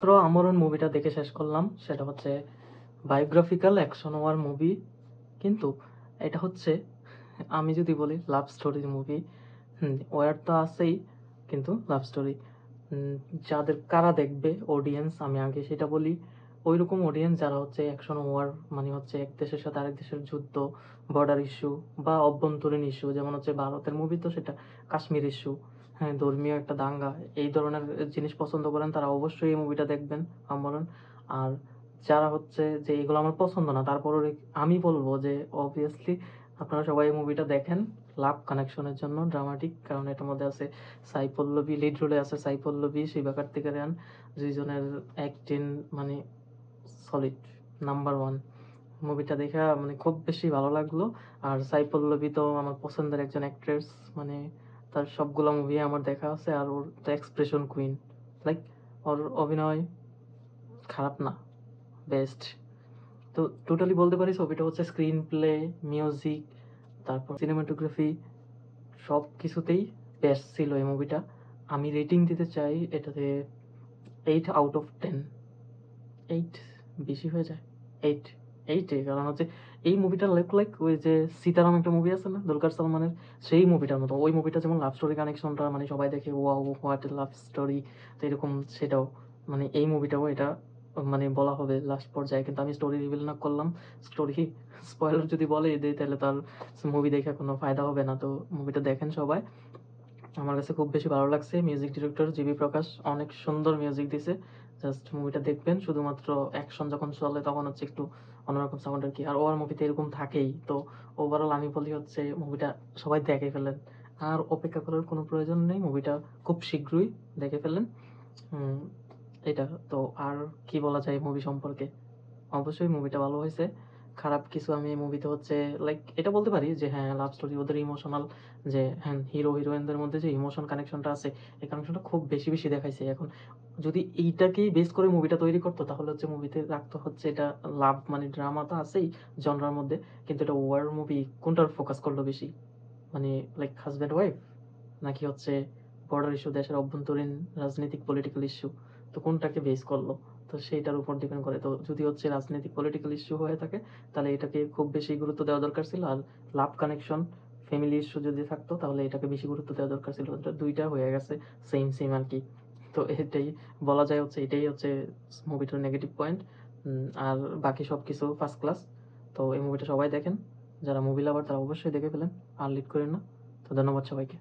মাত্র আমরণ মুভিটা দেখে শেষ করলাম। সেটা হচ্ছে বায়োগ্রাফিক্যাল অ্যাকশন ওয়ার মুভি। কিন্তু এটা হচ্ছে, আমি যদি বলি লাভ স্টোরির মুভি। ওয়ার তো আছেই, কিন্তু লাভ স্টোরি যাদের কারা দেখবে অডিয়েন্স, আমি আগে সেটা বলি। ওইরকম অডিয়েন্স যারা হচ্ছে অ্যাকশন ওয়ার, মানে হচ্ছে এক দেশের সাথে আরেক দেশের যুদ্ধ, বর্ডার ইস্যু বা অভ্যন্তরীণ ইস্যু, যেমন হচ্ছে ভারতের মুভি তো সেটা কাশ্মীর ইস্যু, হ্যাঁ, ধর্মীয় একটা দাঙ্গা, এই ধরনের জিনিস পছন্দ করেন তারা অবশ্যই এই মুভিটা দেখবেন, আমরণ। আর যারা হচ্ছে যে এগুলো আমার পছন্দ না, তারপরও আমি বলবো যে অবভিয়াসলি আপনারা সবাই এই মুভিটা দেখেন লাভ কানেকশনের জন্য, ড্রামাটিক, কারণ এটার মধ্যে আছে সাই পল্লবী, লিড রোলে আছে সাই পল্লবী, শিবা কার্তিকেয়ান, দুইজনের অ্যাক্টিং মানে সলিড, নাম্বার ওয়ান। মুভিটা দেখা মানে খুব বেশি ভালো লাগলো। আর সাই পল্লবী তো আমার পছন্দের একজন অ্যাক্ট্রেস, মানে তার সবগুলো মুভি আমার দেখা আছে। আর ওর তো এক্সপ্রেশন কুইন, লাইক ওর অভিনয় খারাপ না, বেস্ট। তো টোটালি বলতে পারি ছবিটা হচ্ছে স্ক্রিন প্লে, মিউজিক, তারপর সিনেমাটোগ্রাফি, সব কিছুতেই বেস্ট ছিল এই মুভিটা। আমি রেটিং দিতে চাই এটাতে 8/10। 8 বেশি হয়ে যায়, 8। 8 কারণ হচ্ছে এই মুভিটা লাইক ওই যে সীতারাম একটা মুভি আছে না দুলকার সালমানের, সেই মুভিটার মতো। ওই মুভিটা যেমন লাভ স্টোরি কানেকশনটা মানে সবাই দেখে wow what a love story, তো এরকম সেটাও, মানে এই মুভিটাও এটা মানে বলা হবে লাস্ট পর্যায়ে। কিন্তু আমি স্টোরি রিভিল না করলাম, স্টোরি স্পয়লার যদি বলে দেই তাহলে তার মুভি দেখে কোনো ফায়দা হবে না। তো মুভিটা দেখেন সবাই। আমার কাছে খুব বেশি ভালো লাগছে। মিউজিক ডিরেক্টর জিবি প্রকাশ অনেক সুন্দর মিউজিক দিছে। জাস্ট মুভিটা দেখবেন, শুধুমাত্র অ্যাকশন যখন চলে তখন হচ্ছে একটু অন্যরকম সাউন্ড আর কি। আর ওর মুভিতে এরকম থাকেই। তো ওভারঅল আমি বলি হচ্ছে মুভিটা সবাই দেখে ফেলেন, আর অপেক্ষা করার কোনো প্রয়োজন নেই, মুভিটা খুব শীঘ্রই দেখে ফেলেন। হুম, এটা তো আর কি বলা যায় মুভি সম্পর্কে? অবশ্যই মুভিটা ভালো হয়েছে। খারাপ কিছু আমি এই মুভিতে হচ্ছে লাইক এটা বলতে পারি যে হ্যাঁ, লাভ স্টোরি ওদের ইমোশনাল, যে হ্যাঁ হিরো হিরোইনদের মধ্যে যে ইমোশন কানেকশনটা আছে, এই কানেকশনটা খুব বেশি বেশি দেখাইছে। এখন যদি এইটাকেই বেস করে মুভিটা তৈরি করতো তাহলে হচ্ছে মুভিতে রাখতো হচ্ছে এটা লাভ, মানে ড্রামা তো আছেই জনরার মধ্যে, কিন্তু এটা ওয়ার মুভি, কোনটার ফোকাস করলো বেশি? মানে লাইক হাজব্যান্ড ওয়াইফ, নাকি হচ্ছে বর্ডার ইস্যু, দেশের অভ্যন্তরীণ রাজনৈতিক পলিটিক্যাল ইস্যু? তো কোনটাকে বেস করলো? তো সেইটার উপর ডিপেন্ড করে। তো যদি হচ্ছে রাজনৈতিক পলিটিক্যাল ইস্যু হয়ে থাকে তাহলে এটাকে খুব বেশি গুরুত্ব দেওয়া দরকার ছিল। আর লাভ কানেকশন, ফ্যামিলি ইস্যু যদি থাকতো তাহলে এটাকে বেশি গুরুত্ব দেওয়া দরকার ছিল। এটা দুইটা হয়ে গেছে সেম সেম আর কি। তো এটাই বলা যায় হচ্ছে, এটাই হচ্ছে মুভিটার নেগেটিভ পয়েন্ট। আর বাকি সব কিছু ফার্স্ট ক্লাস। তো এই মুভিটা সবাই দেখেন, যারা মুভি লাভার তারা অবশ্যই দেখে ফেলেন, আর লিড করেন না। তো ধন্যবাদ সবাইকে।